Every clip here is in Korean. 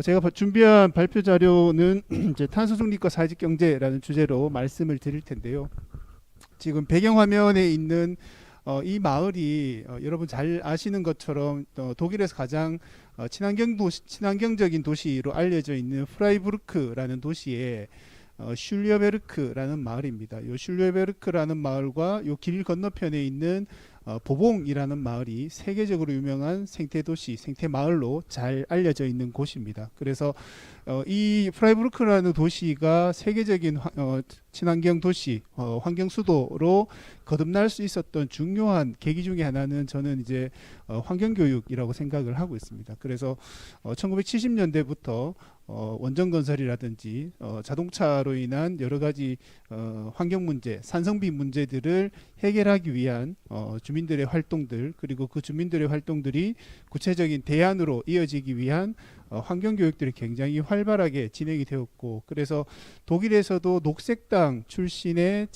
제가 준비한 발표 자료는 이제 탄소 중립과 사회적 경제라는 주제로 말씀을 드릴 텐데요. 지금 배경 화면에 있는 이 마을이 여러분 잘 아시는 것처럼 독일에서 가장 친환경적인 도시로 알려져 있는 프라이부르크라는 도시에 슐려베르크라는 마을입니다. 이 슐려베르크라는 마을과 이 길 건너편에 있는 보봉이라는 마을이 세계적으로 유명한 생태도시, 생태마을로 잘 알려져 있는 곳입니다. 그래서 이 프라이부르크라는 도시가 세계적인 친환경 도시, 환경 수도로 거듭날 수 있었던 중요한 계기 중에 하나는 저는 이제 환경 교육이라고 생각을 하고 있습니다. 그래서 1970년대부터 원전 건설이라든지 자동차로 인한 여러 가지 환경 문제, 산성비 문제들을 해결하기 위한 주민들의 활동들, 그리고 그 주민들의 활동들이 구체적인 대안으로 이어지기 위한 환경 교육들이 굉장히 활발하게 진행이 되었고, 그래서 독일에서도 녹색당 출신의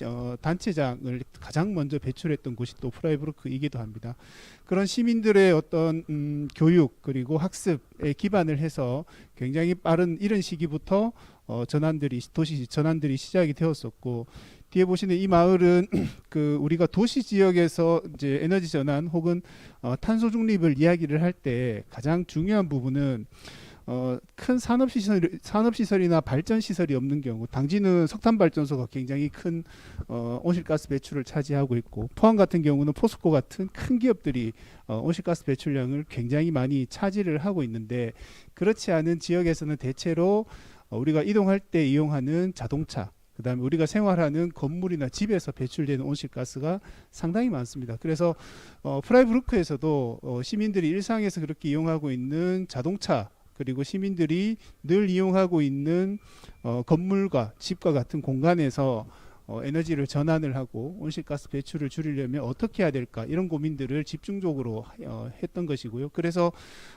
단체장을 가장 먼저 배출했던 곳이 또 프라이부르크이기도 합니다. 그런 시민들의 어떤 교육 그리고 학습에 기반을 해서 굉장히 빠른 이른 시기부터 도시 전환들이 시작이 되었었고, 뒤에 보시는 이 마을은 그 우리가 도시 지역에서 이제 에너지 전환 혹은 탄소 중립을 이야기를 할 때 가장 중요한 부분은 큰 산업시설이나 발전시설이 없는 경우, 당진은 석탄발전소가 굉장히 큰 온실가스 배출을 차지하고 있고, 포항 같은 경우는 포스코 같은 큰 기업들이 온실가스 배출량을 굉장히 많이 차지를 하고 있는데, 그렇지 않은 지역에서는 대체로 우리가 이동할 때 이용하는 자동차, 그 다음에 우리가 생활하는 건물이나 집에서 배출되는 온실가스가 상당히 많습니다. 그래서 프라이부르크에서도 시민들이 일상에서 그렇게 이용하고 있는 자동차, 그리고 시민들이 늘 이용하고 있는 건물과 집과 같은 공간에서 에너지를 전환을 하고 온실가스 배출을 줄이려면 어떻게 해야 될까, 이런 고민들을 집중적으로 했던 것이고요. 그래서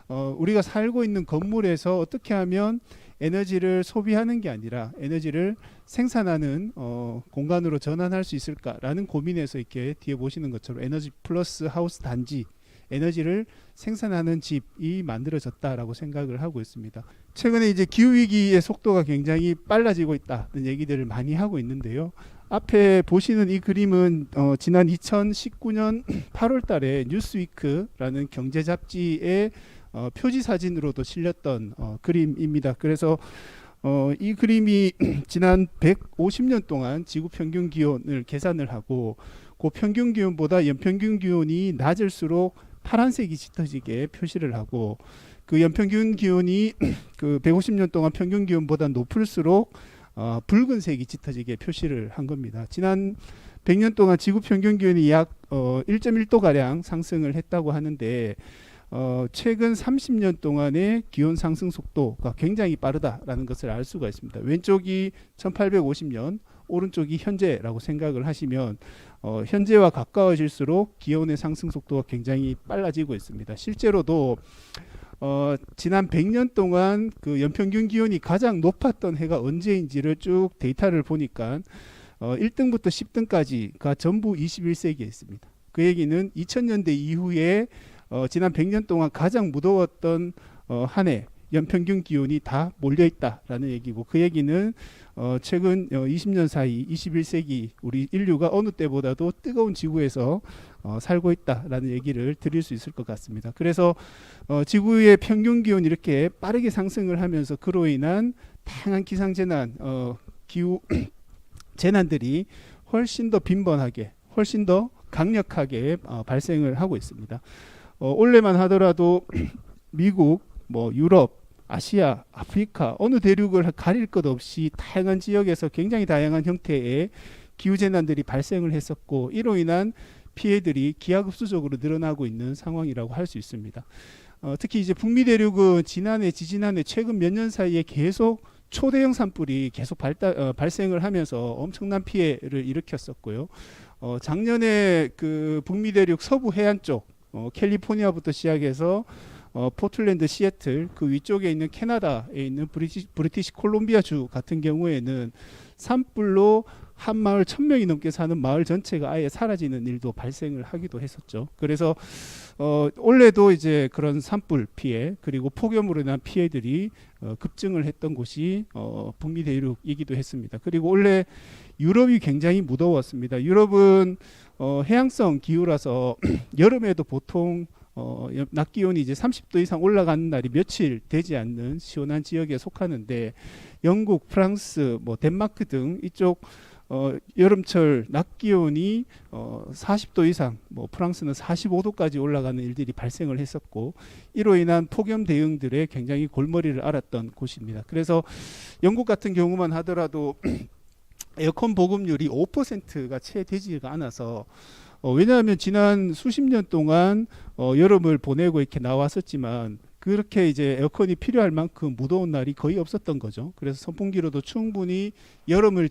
우리가 살고 있는 건물에서 어떻게 하면 에너지를 소비하는 게 아니라 에너지를 생산하는 공간으로 전환할 수 있을까라는 고민에서 이렇게 뒤에 보시는 것처럼 에너지 플러스 하우스 단지, 에너지를 생산하는 집이 만들어졌다라고 생각을 하고 있습니다. 최근에 이제 기후위기의 속도가 굉장히 빨라지고 있다는 얘기들을 많이 하고 있는데요. 앞에 보시는 이 그림은 지난 2019년 8월 달에 뉴스위크라는 경제 잡지의 표지 사진으로도 실렸던 그림입니다. 그래서 이 그림이 지난 150년 동안 지구 평균 기온을 계산을 하고, 그 평균 기온보다 연평균 기온이 낮을수록 파란색이 짙어지게 표시를 하고, 그 연평균 기온이 그 150년 동안 평균 기온보다 높을수록 붉은색이 짙어지게 표시를 한 겁니다. 지난 100년 동안 지구 평균 기온이 약 1.1도 가량 상승을 했다고 하는데, 최근 30년 동안의 기온 상승 속도가 굉장히 빠르다라는 것을 알 수가 있습니다. 왼쪽이 1850년, 오른쪽이 현재라고 생각을 하시면 현재와 가까워질수록 기온의 상승 속도가 굉장히 빨라지고 있습니다. 실제로도 지난 100년 동안 그 연평균 기온이 가장 높았던 해가 언제인지를 쭉 데이터를 보니까 1등부터 10등까지가 전부 21세기에 있습니다. 그 얘기는 2000년대 이후에 지난 100년 동안 가장 무더웠던 한 해 연평균 기온이 다 몰려있다라는 얘기고, 그 얘기는 최근 20년 사이 21세기 우리 인류가 어느 때보다도 뜨거운 지구에서 살고 있다라는 얘기를 드릴 수 있을 것 같습니다. 그래서 지구의 평균 기온이 이렇게 빠르게 상승을 하면서 그로 인한 다양한 기상재난, 기후 재난들이 훨씬 더 빈번하게, 훨씬 더 강력하게 발생을 하고 있습니다. 올해만 하더라도 미국, 유럽, 아시아, 아프리카 어느 대륙을 가릴 것 없이 다양한 지역에서 굉장히 다양한 형태의 기후재난들이 발생을 했었고, 이로 인한 피해들이 기하급수적으로 늘어나고 있는 상황이라고 할 수 있습니다. 특히 이제 북미 대륙은 지난해, 지지난해 최근 몇 년 사이에 계속 초대형 산불이 계속 발생을 하면서 엄청난 피해를 일으켰었고요. 작년에 그 북미 대륙 서부 해안 쪽, 캘리포니아부터 시작해서 포틀랜드, 시애틀, 그 위쪽에 있는 캐나다에 있는 브리티시 콜롬비아 주 같은 경우에는 산불로 한 마을 1,000명이 넘게 사는 마을 전체가 아예 사라지는 일도 발생을 하기도 했었죠. 그래서 올해도 이제 그런 산불 피해 그리고 폭염으로 인한 피해들이 급증을 했던 곳이 북미 대륙이기도 했습니다. 그리고 올해 유럽이 굉장히 무더웠습니다. 유럽은 해양성 기후라서 여름에도 보통 낮 기온이 이제 30도 이상 올라가는 날이 며칠 되지 않는 시원한 지역에 속하는데 영국, 프랑스, 뭐 덴마크 등 이쪽 여름철 낮 기온이 40도 이상, 뭐 프랑스는 45도까지 올라가는 일들이 발생을 했었고 이로 인한 폭염 대응들에 굉장히 골머리를 앓았던 곳입니다. 그래서 영국 같은 경우만 하더라도 에어컨 보급률이 5%가 채 되지가 않아서 왜냐하면 지난 수십 년 동안 여름을 보내고 이렇게 나왔었지만 그렇게 이제 에어컨이 필요할 만큼 무더운 날이 거의 없었던 거죠. 그래서 선풍기로도 충분히 여름을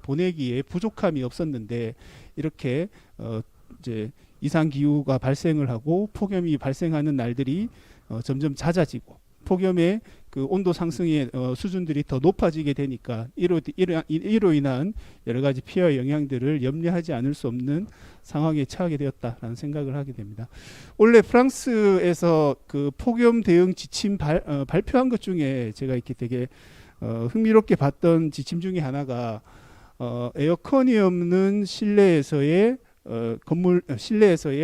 보내기에 부족함이 없었는데 이렇게 이제 이상 기후가 발생을 하고 폭염이 발생하는 날들이 점점 잦아지고 폭염의 그 온도 상승의 수준들이 더 높아지게 되니까 이로 인한 여러 가지 피해와 영향들을 염려하지 않을 수 없는 상황에 처하게 되었다라는 생각을 하게 됩니다. 원래 프랑스에서 그 폭염 대응 지침 발표한 것 중에 제가 이렇게 되게 흥미롭게 봤던 지침 중에 하나가 에어컨이 없는 실내에서의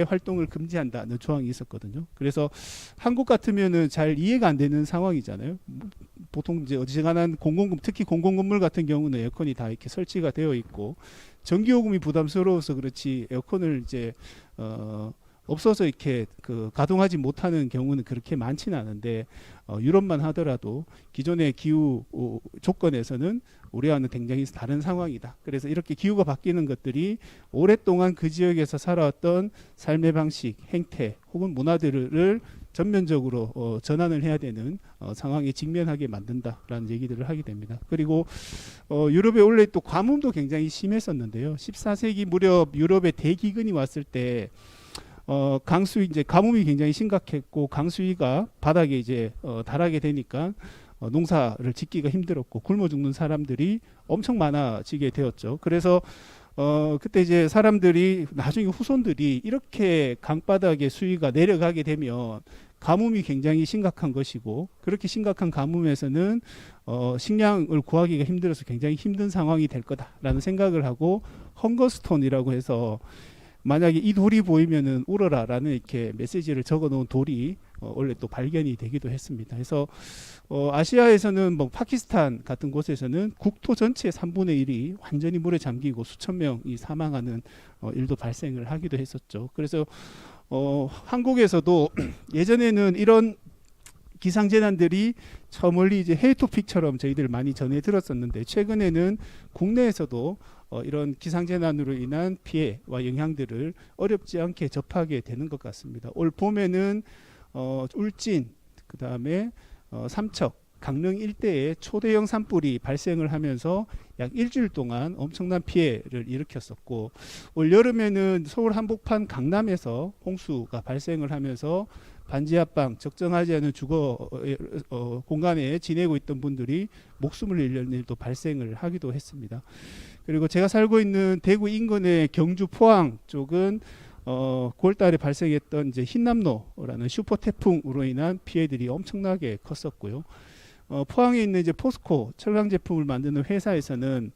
활동을 금지한다는 조항이 있었거든요. 그래서 한국 같으면은 잘 이해가 안 되는 상황이잖아요. 보통 이제 어지간한 특히 공공건물 같은 경우는 에어컨이 다 이렇게 설치가 되어 있고 전기요금이 부담스러워서 그렇지 에어컨을 이제 없어서 이렇게 가동하지 못하는 경우는 그렇게 많지는 않은데 유럽만 하더라도 기존의 기후 조건에서는 우리와는 굉장히 다른 상황이다. 그래서 이렇게 기후가 바뀌는 것들이 오랫동안 그 지역에서 살아왔던 삶의 방식, 행태 혹은 문화들을 전면적으로 전환을 해야 되는 상황에 직면하게 만든다라는 얘기들을 하게 됩니다. 그리고 유럽에 원래 또 가뭄도 굉장히 심했었는데요. 14세기 무렵 유럽에 대기근이 왔을 때 강수위 이제 가뭄이 굉장히 심각했고 강수위가 바닥에 이제 달하게 되니까 농사를 짓기가 힘들었고 굶어 죽는 사람들이 엄청 많아지게 되었죠. 그래서 그때 이제 사람들이 나중에 후손들이 이렇게 강바닥의 수위가 내려가게 되면 가뭄이 굉장히 심각한 것이고 그렇게 심각한 가뭄에서는 식량을 구하기가 힘들어서 굉장히 힘든 상황이 될 거다라는 생각을 하고 헝거스톤이라고 해서 만약에 이 돌이 보이면은 울어라라는 이렇게 메시지를 적어놓은 돌이 원래 또 발견이 되기도 했습니다. 그래서 아시아에서는 뭐 파키스탄 같은 곳에서는 국토 전체의 3분의 1이 완전히 물에 잠기고 수천 명이 사망하는 일도 발생을 하기도 했었죠. 그래서 한국에서도 예전에는 이런 기상재난들이 저 멀리 이제 헤이토픽처럼 저희들 많이 전해 들었었는데 최근에는 국내에서도 이런 기상재난으로 인한 피해와 영향들을 어렵지 않게 접하게 되는 것 같습니다. 올 봄에는 울진, 그 다음에 삼척, 강릉 일대에 초대형 산불이 발생을 하면서 약 일주일 동안 엄청난 피해를 일으켰었고 올 여름에는 서울 한복판 강남에서 홍수가 발생을 하면서 반지하방 적정하지 않은 주거 공간에 지내고 있던 분들이 목숨을 잃는 일도 발생을 하기도 했습니다. 그리고 제가 살고 있는 대구 인근의 경주 포항 쪽은 9월 달에 발생했던 이제 흰남노라는 슈퍼 태풍으로 인한 피해들이 엄청나게 컸었고요. 포항에 있는 이제 포스코 철강 제품을 만드는 회사에서는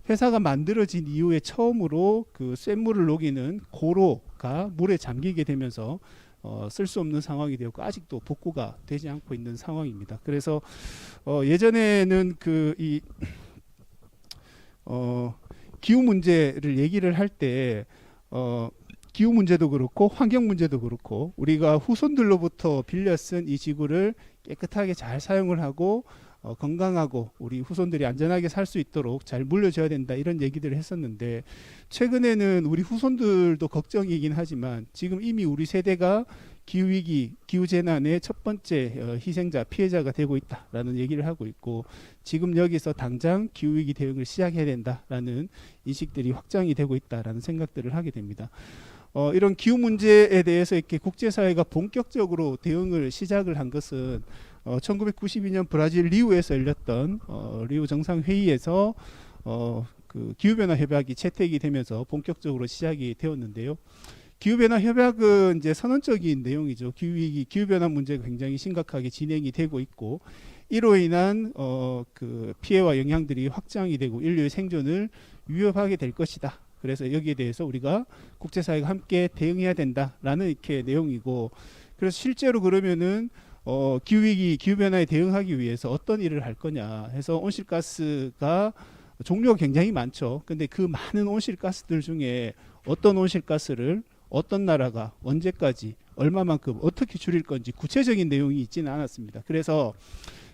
회사가 만들어진 이후에 처음으로 그 쇳물을 녹이는 고로가 물에 잠기게 되면서 쓸 수 없는 상황이 되었고 아직도 복구가 되지 않고 있는 상황입니다. 그래서 예전에는 기후 문제를 얘기를 할 때 기후 문제도 그렇고 환경 문제도 그렇고 우리가 후손들로부터 빌려 쓴 이 지구를 깨끗하게 잘 사용을 하고 건강하고 우리 후손들이 안전하게 살 수 있도록 잘 물려줘야 된다 이런 얘기들을 했었는데 최근에는 우리 후손들도 걱정이긴 하지만 지금 이미 우리 세대가 기후위기, 기후재난의 첫 번째 희생자, 피해자가 되고 있다라는 얘기를 하고 있고 지금 여기서 당장 기후위기 대응을 시작해야 된다라는 인식들이 확장이 되고 있다라는 생각들을 하게 됩니다. 이런 기후 문제에 대해서 이렇게 국제사회가 본격적으로 대응을 시작을 한 것은 1992년 브라질 리우에서 열렸던 리우 정상회의에서 그 기후변화 협약이 채택이 되면서 본격적으로 시작이 되었는데요. 기후변화 협약은 이제 선언적인 내용이죠. 기후위기, 기후변화 문제가 굉장히 심각하게 진행이 되고 있고 이로 인한 그 피해와 영향들이 확장이 되고 인류의 생존을 위협하게 될 것이다. 그래서 여기에 대해서 우리가 국제사회가 함께 대응해야 된다라는 이렇게 내용이고, 그래서 실제로 그러면은 기후위기, 기후변화에 대응하기 위해서 어떤 일을 할 거냐 해서 온실가스가 종류가 굉장히 많죠. 근데 그 많은 온실가스들 중에 어떤 온실가스를 어떤 나라가 언제까지 얼마만큼 어떻게 줄일 건지 구체적인 내용이 있지는 않았습니다. 그래서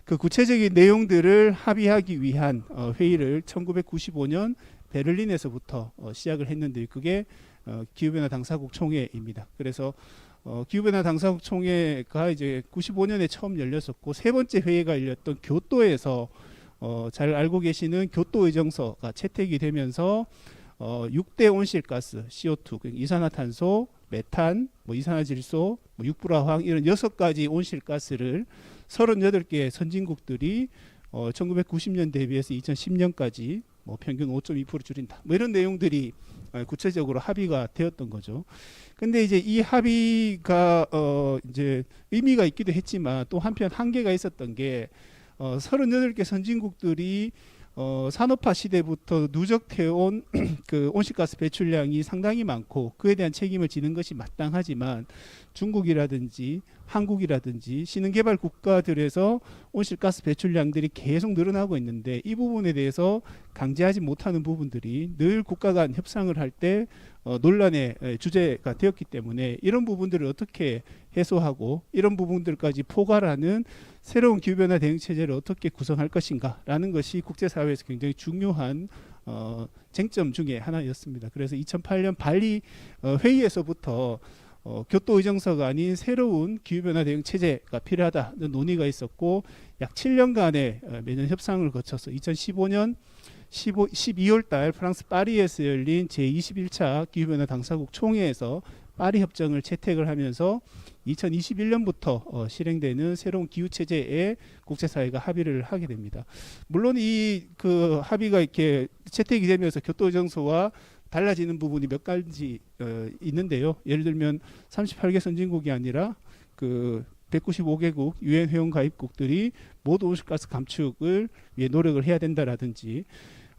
그 구체적인 내용들을 합의하기 위한 회의를 1995년 베를린에서부터 시작을 했는데 그게 기후변화 당사국 총회입니다. 그래서 기후변화 당사국 총회가 이제 95년에 처음 열렸었고 세 번째 회의가 열렸던 교토에서 잘 알고 계시는 교토 의정서가 채택이 되면서 6대 온실가스 CO2, 이산화탄소, 메탄, 이산화질소, 육불화황 이런 6가지 온실가스를 38개 선진국들이 1990년 대비해서 2010년까지 평균 5.2% 줄인다. 이런 내용들이 구체적으로 합의가 되었던 거죠. 근데 이제 이 합의가 이제 의미가 있기도 했지만 또 한편 한계가 있었던 게 38개 선진국들이 산업화 시대부터 누적해온 그 온실가스 배출량이 상당히 많고 그에 대한 책임을 지는 것이 마땅하지만 중국이라든지 한국이라든지 신흥개발 국가들에서 온실가스 배출량들이 계속 늘어나고 있는데 이 부분에 대해서 강제하지 못하는 부분들이 늘 국가 간 협상을 할 때 논란의 주제가 되었기 때문에 이런 부분들을 어떻게 해소하고 이런 부분들까지 포괄하는 새로운 기후변화 대응 체제를 어떻게 구성할 것인가 라는 것이 국제사회에서 굉장히 중요한 쟁점 중에 하나였습니다. 그래서 2008년 발리 회의에서부터 교토 의정서가 아닌 새로운 기후변화 대응 체제가 필요하다는 논의가 있었고 약 7년간의 매년 협상을 거쳐서 2015년 12월 달 프랑스 파리에서 열린 제21차 기후변화 당사국 총회에서 파리 협정을 채택을 하면서 2021년부터 실행되는 새로운 기후체제에 국제사회가 합의를 하게 됩니다. 물론 이 그 합의가 이렇게 채택이 되면서 교토의정서와 달라지는 부분이 몇 가지 있는데요. 예를 들면 38개 선진국이 아니라 그 195개국 유엔 회원 가입국들이 모두 온실가스 감축을 위해 노력을 해야 된다라든지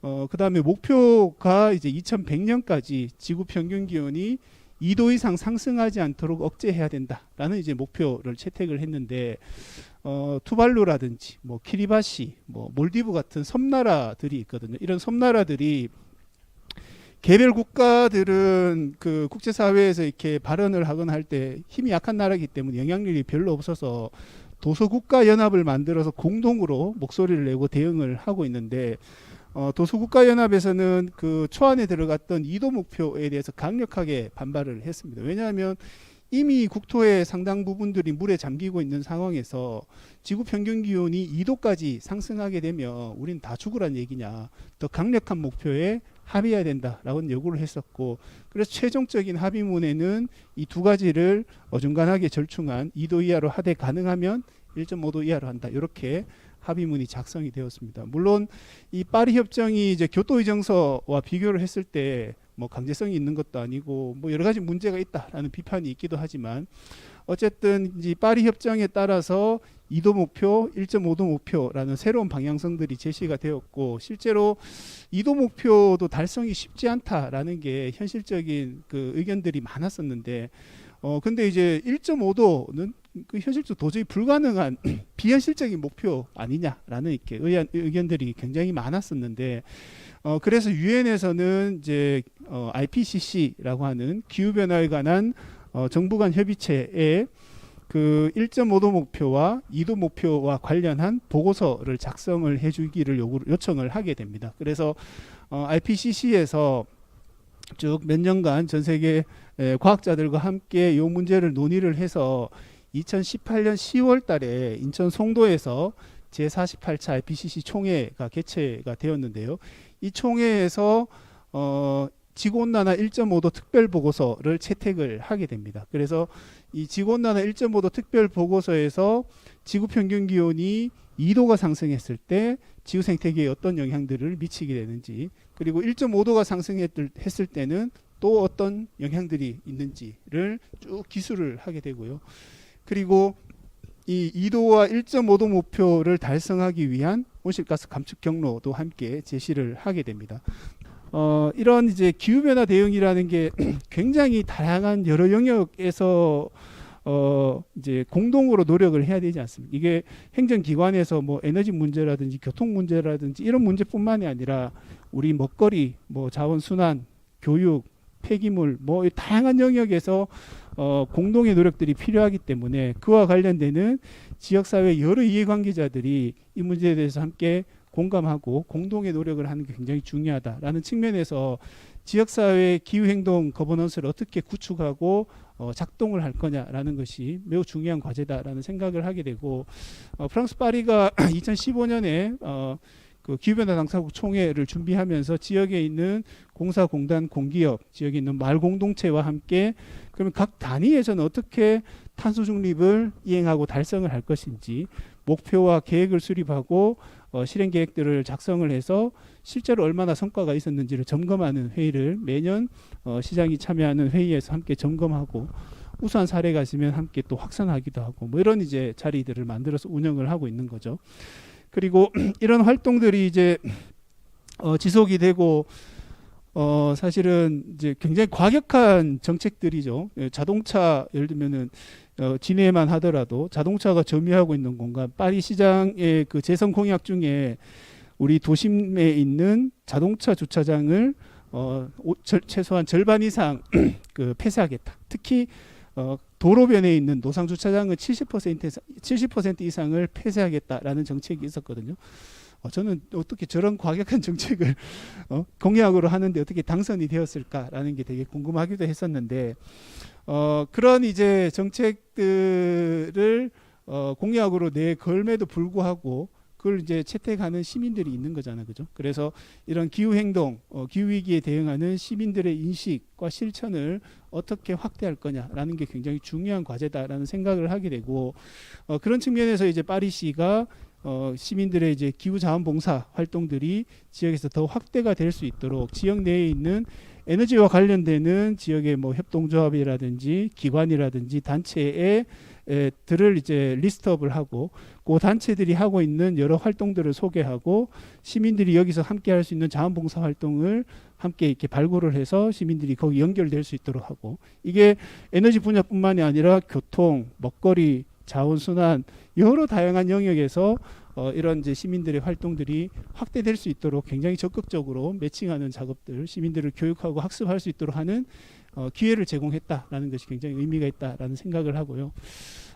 그 다음에 목표가 이제 2100년까지 지구 평균 기온이 2도 이상 상승하지 않도록 억제해야 된다라는 이제 목표를 채택을 했는데 투발루라든지 키리바시, 몰디브 같은 섬나라들이 있거든요. 이런 섬나라들이 개별 국가들은 그 국제사회에서 이렇게 발언을 하거나 할 때 힘이 약한 나라이기 때문에 영향력이 별로 없어서 도서국가연합을 만들어서 공동으로 목소리를 내고 대응을 하고 있는데 도서국가연합에서는 그 초안에 들어갔던 2도 목표에 대해서 강력하게 반발을 했습니다. 왜냐하면 이미 국토의 상당 부분들이 물에 잠기고 있는 상황에서 지구 평균 기온이 2도까지 상승하게 되면 우린 다 죽으란 얘기냐. 더 강력한 목표에 합의해야 된다라고 요구를 했었고 그래서 최종적인 합의문에는 이 두 가지를 어중간하게 절충한 2도 이하로 하되 가능하면 1.5도 이하로 한다. 이렇게 합의문이 작성이 되었습니다. 물론 이 파리 협정이 이제 교토 의정서와 비교를 했을 때 강제성이 있는 것도 아니고 여러 가지 문제가 있다라는 비판이 있기도 하지만 어쨌든 이 파리 협정에 따라서 2도 목표, 1.5도 목표라는 새로운 방향성들이 제시가 되었고 실제로 2도 목표도 달성이 쉽지 않다라는 게 현실적인 그 의견들이 많았었는데 근데 이제 1.5도는 그 현실적으로 도저히 불가능한 비현실적인 목표 아니냐라는 이렇게 의견들이 굉장히 많았었는데 그래서 유엔에서는 이제 IPCC라고 하는 기후 변화에 관한 정부 간 협의체에 그 1.5도 목표와 2도 목표와 관련한 보고서를 작성을 해주기를 요청을 하게 됩니다. 그래서 IPCC에서 쭉 몇 년간 전 세계 과학자들과 함께 이 문제를 논의를 해서 2018년 10월 달에 인천 송도에서 제48차 IPCC 총회가 개최가 되었는데요. 이 총회에서 지구온난화 1.5도 특별보고서를 채택을 하게 됩니다. 그래서 이 지구온난화 1.5도 특별보고서에서 지구평균 기온이 2도가 상승했을 때 지구 생태계에 어떤 영향들을 미치게 되는지, 그리고 1.5도가 상승했을 때는 또 어떤 영향들이 있는지를 쭉 기술을 하게 되고요. 그리고 이 2도와 1.5도 목표를 달성하기 위한 온실가스 감축 경로도 함께 제시를 하게 됩니다. 이런 이제 기후변화 대응이라는 게 굉장히 다양한 여러 영역에서 이제 공동으로 노력을 해야 되지 않습니까? 이게 행정기관에서 뭐 에너지 문제라든지 교통 문제라든지 이런 문제뿐만이 아니라 우리 먹거리, 뭐 자원순환, 교육, 폐기물, 뭐 다양한 영역에서 공동의 노력들이 필요하기 때문에 그와 관련되는 지역사회 여러 이해관계자들이 이 문제에 대해서 함께 공감하고 공동의 노력을 하는 게 굉장히 중요하다라는 측면에서 지역사회 기후행동 거버넌스를 어떻게 구축하고 작동을 할 거냐라는 것이 매우 중요한 과제다라는 생각을 하게 되고, 프랑스 파리가 2015년에 그 기후변화 당사국 총회를 준비하면서 지역에 있는 공사, 공단, 공기업, 지역에 있는 마을 공동체와 함께 그러면 각 단위에서는 어떻게 탄소 중립을 이행하고 달성을 할 것인지 목표와 계획을 수립하고 실행 계획들을 작성을 해서 실제로 얼마나 성과가 있었는지를 점검하는 회의를 매년 시장이 참여하는 회의에서 함께 점검하고 우수한 사례가 있으면 함께 또 확산하기도 하고 뭐 이런 이제 자리들을 만들어서 운영을 하고 있는 거죠. 그리고 이런 활동들이 이제 지속이 되고 사실은 이제 굉장히 과격한 정책들이죠. 자동차 예를 들면은 진해만 하더라도 자동차가 점유하고 있는 공간, 파리 시장의 그 재선 공약 중에 우리 도심에 있는 자동차 주차장을 최소한 절반 이상 그 폐쇄하겠다. 특히 도로변에 있는 노상 주차장은 70% 이상을 폐쇄하겠다라는 정책이 있었거든요. 저는 어떻게 저런 과격한 정책을 공약으로 하는데 어떻게 당선이 되었을까라는 게 되게 궁금하기도 했었는데, 그런 이제 정책들을 공약으로 내걸음에도 불구하고 그걸 이제 채택하는 시민들이 있는 거잖아요, 그죠? 그래서 이런 기후 행동, 기후 위기에 대응하는 시민들의 인식과 실천을 어떻게 확대할 거냐라는 게 굉장히 중요한 과제다라는 생각을 하게 되고, 그런 측면에서 이제 파리시가 시민들의 이제 기후 자원 봉사 활동들이 지역에서 더 확대가 될 수 있도록 지역 내에 있는 에너지와 관련되는 지역의 뭐 협동조합이라든지 기관이라든지 단체에 들을 이제 리스트업을 하고 그 단체들이 하고 있는 여러 활동들을 소개하고 시민들이 여기서 함께 할 수 있는 자원봉사 활동을 함께 이렇게 발굴을 해서 시민들이 거기 연결될 수 있도록 하고, 이게 에너지 분야뿐만이 아니라 교통, 먹거리, 자원순환 여러 다양한 영역에서 이런 이제 시민들의 활동들이 확대될 수 있도록 굉장히 적극적으로 매칭하는 작업들, 시민들을 교육하고 학습할 수 있도록 하는 기회를 제공했다라는 것이 굉장히 의미가 있다라는 생각을 하고요.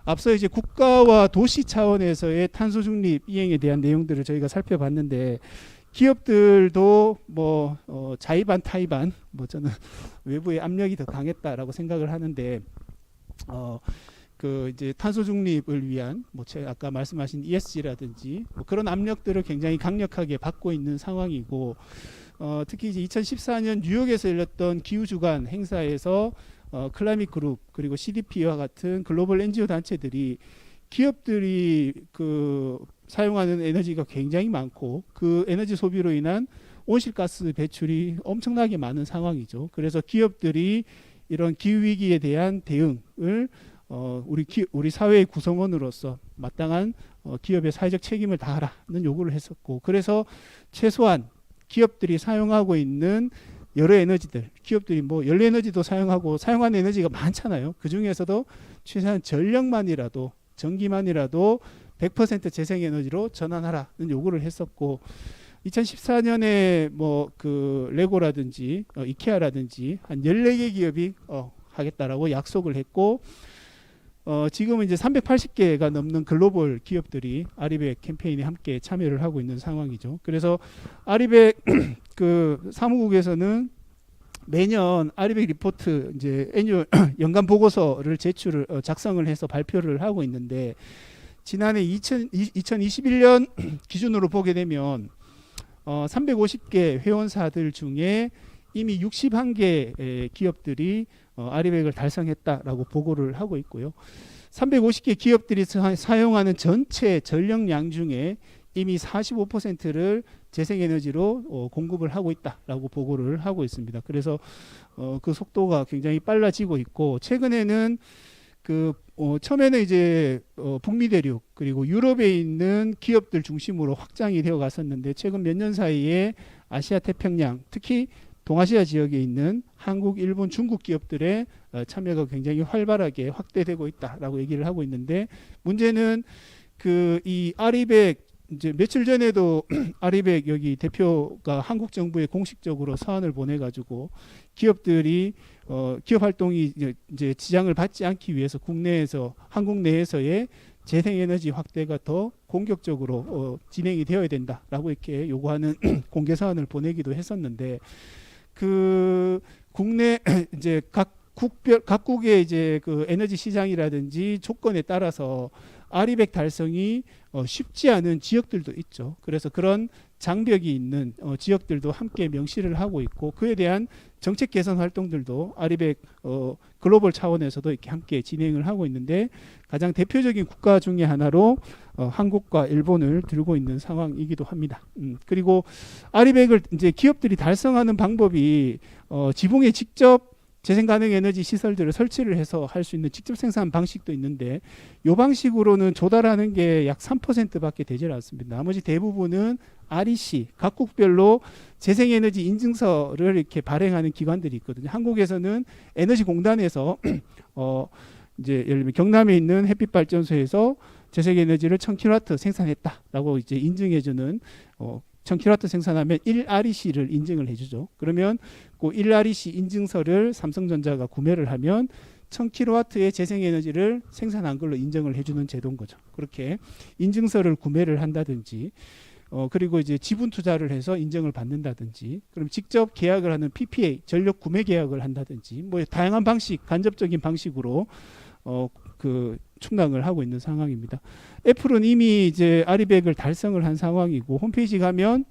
앞서 이제 국가와 도시 차원에서의 탄소 중립 이행에 대한 내용들을 저희가 살펴봤는데, 기업들도 뭐 자의반 타의반 뭐 저는 외부의 압력이 더 강했다라고 생각을 하는데, 그 이제 탄소 중립을 위한 뭐 제가 아까 말씀하신 ESG라든지 뭐 그런 압력들을 굉장히 강력하게 받고 있는 상황이고, 특히 이제 2014년 뉴욕에서 열렸던 기후주간 행사에서 클라이밋 그룹 그리고 CDP와 같은 글로벌 NGO 단체들이 기업들이 그 사용하는 에너지가 굉장히 많고 그 에너지 소비로 인한 온실가스 배출이 엄청나게 많은 상황이죠. 그래서 기업들이 이런 기후 위기에 대한 대응을 우리 사회의 구성원으로서 마땅한 기업의 사회적 책임을 다하라는 요구를 했었고, 그래서 최소한 기업들이 사용하고 있는 여러 에너지들, 기업들이 뭐 연료에너지도 사용하고 사용하는 에너지가 많잖아요. 그 중에서도 최소한 전력만이라도 전기만이라도 100% 재생에너지로 전환하라는 요구를 했었고, 2014년에 뭐 그 레고라든지 이케아라든지 한 14개 기업이 하겠다라고 약속을 했고, 지금은 이제 380개가 넘는 글로벌 기업들이 아리백 캠페인에 함께 참여를 하고 있는 상황이죠. 그래서 아리백 그 사무국에서는 매년 아리백 리포트 이제 애뉴얼 연간 보고서를 작성을 해서 발표를 하고 있는데, 지난해 2021년 기준으로 보게 되면 350개 회원사들 중에 이미 61개 기업들이 아리백을 달성했다라고 보고를 하고 있고요. 350개 기업들이 사용하는 전체 전력량 중에 이미 45%를 재생에너지로 공급을 하고 있다라고 보고를 하고 있습니다. 그래서 그 속도가 굉장히 빨라지고 있고, 최근에는 처음에는 이제 북미 대륙 그리고 유럽에 있는 기업들 중심으로 확장이 되어 갔었는데, 최근 몇 년 사이에 아시아 태평양, 특히 동아시아 지역에 있는 한국, 일본, 중국 기업들의 참여가 굉장히 활발하게 확대되고 있다라고 얘기를 하고 있는데, 문제는 이 아리백, 이제 며칠 전에도 아리백 여기 대표가 한국 정부에 공식적으로 서한을 보내가지고 기업들이 기업 활동이 이제 지장을 받지 않기 위해서 국내에서, 한국 내에서의 재생에너지 확대가 더 공격적으로 진행이 되어야 된다라고 이렇게 요구하는 공개 서한을 보내기도 했었는데, 국내 이제 각국의 이제 에너지 시장이라든지 조건에 따라서 아리백 달성이 쉽지 않은 지역들도 있죠. 그래서 그런 장벽이 있는 지역들도 함께 명시를 하고 있고, 그에 대한 정책 개선 활동들도 아리백 글로벌 차원에서도 이렇게 함께 진행을 하고 있는데, 가장 대표적인 국가 중에 하나로 한국과 일본을 들고 있는 상황이기도 합니다. 그리고 아리백을 이제 기업들이 달성하는 방법이 지붕에 직접 재생가능 에너지 시설들을 설치를 해서 할 수 있는 직접 생산 방식도 있는데, 이 방식으로는 조달하는 게 약 3%밖에 되질 않습니다. 나머지 대부분은 REC, 각국별로 재생에너지 인증서를 이렇게 발행하는 기관들이 있거든요. 한국에서는 에너지공단에서 이제 예를 들면 경남에 있는 햇빛발전소에서 재생에너지를 1000kW 생산했다라고 이제 인증해주는 1000kW 생산하면 1REC를 인증을 해주죠. 그러면 그 1REC 인증서를 삼성전자가 구매를 하면 1000kW의 재생에너지를 생산한 걸로 인정을 해주는 제도인 거죠. 그렇게 인증서를 구매를 한다든지, 그리고 이제 지분 투자를 해서 인정을 받는다든지, 그럼 직접 계약을 하는 PPA, 전력 구매 계약을 한다든지, 뭐 다양한 방식, 간접적인 방식으로 충당을 하고 있는 상황입니다. 애플은 이미 이제 아리백을 달성을 한 상황이고, 홈페이지 가면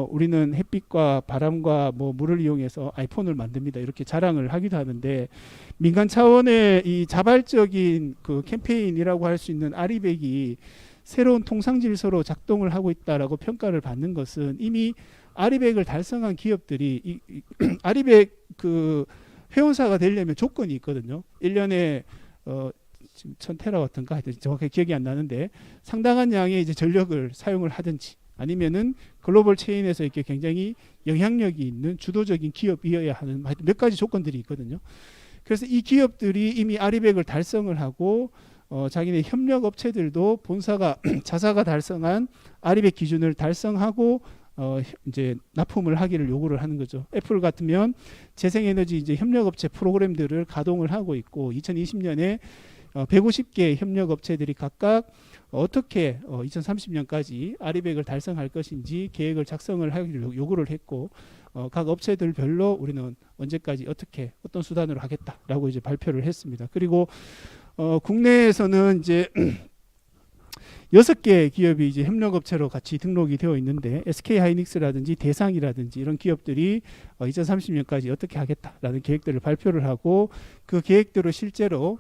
우리는 햇빛과 바람과 뭐 물을 이용해서 아이폰을 만듭니다, 이렇게 자랑을 하기도 하는데, 민간 차원의 이 자발적인 캠페인이라고 할 수 있는 아리백이 새로운 통상 질서로 작동을 하고 있다라고 평가를 받는 것은, 이미 아리백을 달성한 기업들이 아리백 회원사가 되려면 조건이 있거든요. 1년에 지금 1000테라와트인가 하여튼 정확하게 기억이 안 나는데, 상당한 양의 이제 전력을 사용을 하든지, 아니면은 글로벌 체인에서 이렇게 굉장히 영향력이 있는 주도적인 기업이어야 하는 몇 가지 조건들이 있거든요. 그래서 이 기업들이 이미 아리백을 달성을 하고 자기네 협력 업체들도 본사가 자사가 달성한 아리백 기준을 달성하고 이제 납품을 하기를 요구를 하는 거죠. 애플 같으면 재생에너지 이제 협력업체 프로그램들을 가동을 하고 있고, 2020년에 150개 협력업체들이 각각 어떻게 2030년까지 아리백을 달성할 것인지 계획을 작성을 하기를 요구를 했고, 각 업체들별로 우리는 언제까지 어떻게 어떤 수단으로 하겠다라고 이제 발표를 했습니다. 그리고 국내에서는 이제 6개 기업이 이제 협력업체로 같이 등록이 되어 있는데, SK하이닉스라든지 대상이라든지 이런 기업들이 2030년까지 어떻게 하겠다라는 계획들을 발표를 하고, 그 계획대로 실제로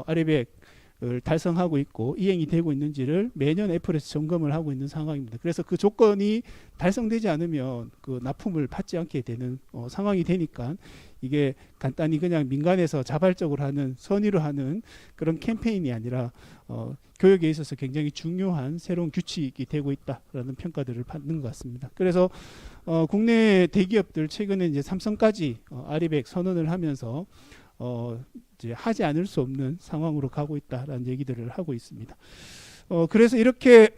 아리백을 달성하고 있고 이행이 되고 있는지를 매년 애플에서 점검을 하고 있는 상황입니다. 그래서 그 조건이 달성되지 않으면 납품을 받지 않게 되는 상황이 되니까, 이게 간단히 그냥 민간에서 자발적으로 하는, 선의로 하는 그런 캠페인이 아니라 교육에 있어서 굉장히 중요한 새로운 규칙이 되고 있다라는 평가들을 받는 것 같습니다. 그래서 국내 대기업들 최근에 이제 삼성까지 아리백 선언을 하면서 이제 하지 않을 수 없는 상황으로 가고 있다라는 얘기들을 하고 있습니다. 그래서 이렇게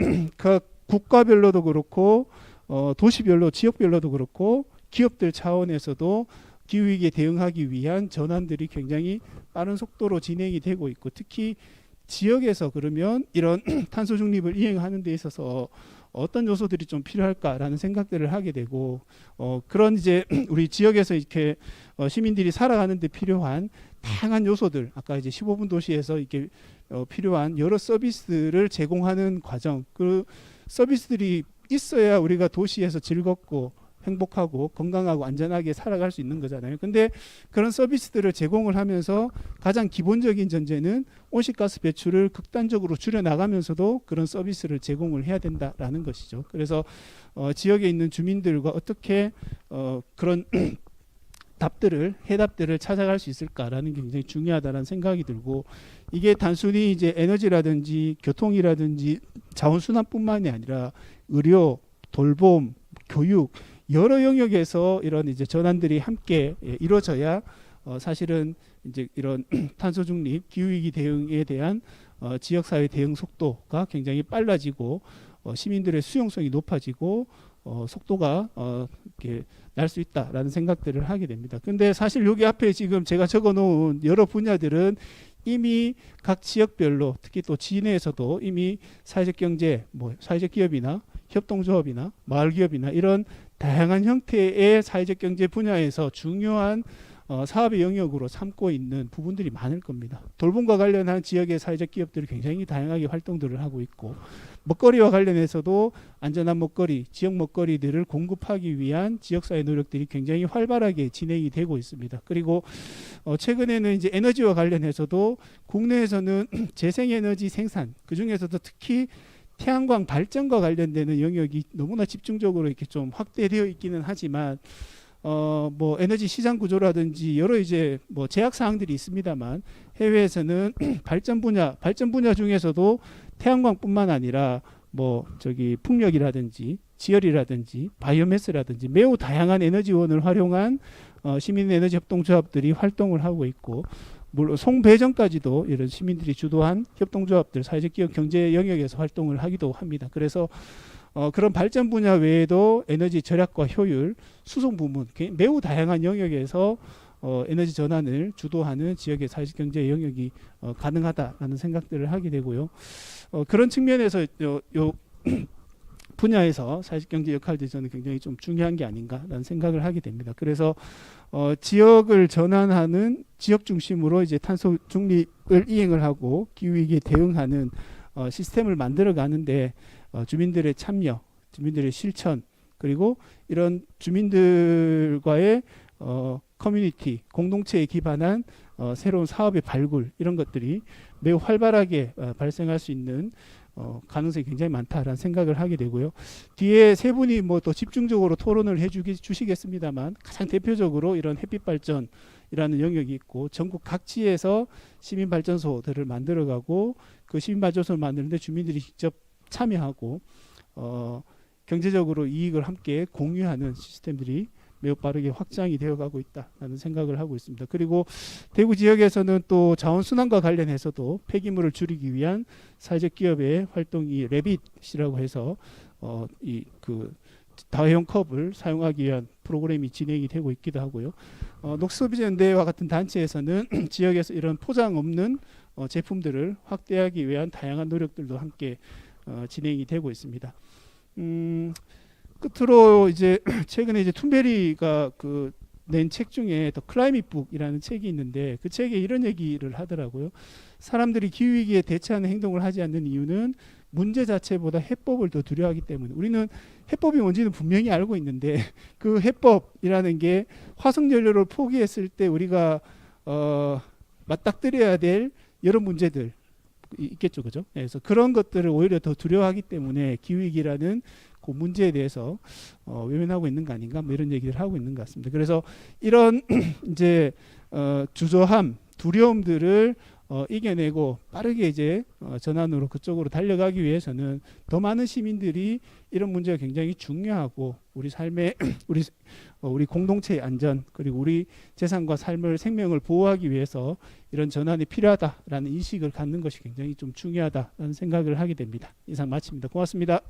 국가별로도 그렇고 도시별로, 지역별로도 그렇고 기업들 차원에서도 기후위기에 대응하기 위한 전환들이 굉장히 빠른 속도로 진행이 되고 있고, 특히 지역에서 그러면 이런 탄소 중립을 이행하는 데 있어서 어떤 요소들이 좀 필요할까라는 생각들을 하게 되고, 그런 이제 우리 지역에서 이렇게 시민들이 살아가는 데 필요한 다양한 요소들, 아까 이제 15분 도시에서 이렇게 필요한 여러 서비스를 제공하는 과정, 그 서비스들이 있어야 우리가 도시에서 즐겁고 행복하고 건강하고 안전하게 살아갈 수 있는 거잖아요. 근데 그런 서비스들을 제공을 하면서 가장 기본적인 전제는 온실가스 배출을 극단적으로 줄여 나가면서도 그런 서비스를 제공을 해야 된다라는 것이죠. 그래서 지역에 있는 주민들과 어떻게 그런 해답들을 찾아갈 수 있을까라는 게 굉장히 중요하다는 생각이 들고, 이게 단순히 이제 에너지라든지 교통이라든지 자원순환뿐만이 아니라 의료, 돌봄, 교육 여러 영역에서 이런 이제 전환들이 함께 이루어져야 사실은 이제 이런 탄소 중립, 기후위기 대응에 대한 지역사회 대응 속도가 굉장히 빨라지고 시민들의 수용성이 높아지고 속도가 이렇게 날 수 있다라는 생각들을 하게 됩니다. 근데 사실 여기 앞에 지금 제가 적어 놓은 여러 분야들은 이미 각 지역별로, 특히 또 지내에서도 이미 사회적 경제, 뭐 사회적 기업이나 협동조합이나 마을기업이나 이런 다양한 형태의 사회적 경제 분야에서 중요한 사업의 영역으로 삼고 있는 부분들이 많을 겁니다. 돌봄과 관련한 지역의 사회적 기업들이 굉장히 다양하게 활동들을 하고 있고, 먹거리와 관련해서도 안전한 먹거리, 지역 먹거리들을 공급하기 위한 지역사회 노력들이 굉장히 활발하게 진행이 되고 있습니다. 그리고 최근에는 이제 에너지와 관련해서도 국내에서는 재생에너지 생산, 그 중에서도 특히 태양광 발전과 관련되는 영역이 너무나 집중적으로 이렇게 좀 확대되어 있기는 하지만 뭐 에너지 시장 구조라든지 여러 이제 뭐 제약 사항들이 있습니다만, 해외에서는 발전 분야 중에서도 태양광뿐만 아니라 뭐 저기 풍력이라든지 지열이라든지 바이오매스라든지 매우 다양한 에너지원을 활용한 시민 에너지 협동조합들이 활동을 하고 있고, 물론 송배전까지도 이런 시민들이 주도한 협동조합들, 사회적 기업 경제 영역에서 활동을 하기도 합니다. 그래서 그런 발전 분야 외에도 에너지 절약과 효율, 수송 부문 매우 다양한 영역에서 에너지 전환을 주도하는 지역의 사회적 경제 영역이 가능하다라는 생각들을 하게 되고요. 그런 측면에서 요 분야에서 사회적 경제 역할들이 저는 굉장히 좀 중요한 게 아닌가라는 생각을 하게 됩니다. 그래서 지역을 전환하는 지역 중심으로 이제 탄소 중립을 이행을 하고 기후 위기에 대응하는 시스템을 만들어 가는데 주민들의 참여, 주민들의 실천, 그리고 이런 주민들과의 커뮤니티, 공동체에 기반한 새로운 사업의 발굴, 이런 것들이 매우 활발하게 발생할 수 있는 가능성이 굉장히 많다라는 생각을 하게 되고요. 뒤에 세 분이 뭐 또 집중적으로 토론을 주시겠습니다만, 가장 대표적으로 이런 햇빛 발전이라는 영역이 있고, 전국 각지에서 시민 발전소들을 만들어가고, 그 시민 발전소를 만드는데 주민들이 직접 참여하고 경제적으로 이익을 함께 공유하는 시스템들이 매우 빠르게 확장이 되어가고 있다는 생각을 하고 있습니다. 그리고 대구 지역에서는 또 자원순환과 관련해서도 폐기물을 줄이기 위한 사회적 기업의 활동이 레빗이라고 해서 이 그 다회용 컵을 사용하기 위한 프로그램이 진행이 되고 있기도 하고요. 녹색소비자연대와 같은 단체에서는 지역에서 이런 포장 없는 제품들을 확대하기 위한 다양한 노력들도 함께 진행이 되고 있습니다. 끝으로 이제 최근에 이제 툰베리가 그 낸 책 중에 더 클라이밋 북이라는 책이 있는데, 그 책에 이런 얘기를 하더라고요. 사람들이 기후 위기에 대처하는 행동을 하지 않는 이유는 문제 자체보다 해법을 더 두려워하기 때문에, 우리는 해법이 뭔지는 분명히 알고 있는데 그 해법이라는 게 화석 연료를 포기했을 때 우리가 맞닥뜨려야 될 여러 문제들 있겠죠, 그죠? 그래서 그런 것들을 오히려 더 두려워하기 때문에 기후위기라는 그 문제에 대해서 외면하고 있는 거 아닌가, 뭐 이런 얘기를 하고 있는 것 같습니다. 그래서 이런 이제 주저함, 두려움들을 이겨내고 빠르게 이제 전환으로 그쪽으로 달려가기 위해서는 더 많은 시민들이 이런 문제가 굉장히 중요하고, 우리 삶의 우리 공동체의 안전, 그리고 우리 재산과 삶을, 생명을 보호하기 위해서 이런 전환이 필요하다라는 인식을 갖는 것이 굉장히 좀 중요하다라는 생각을 하게 됩니다. 이상 마칩니다. 고맙습니다.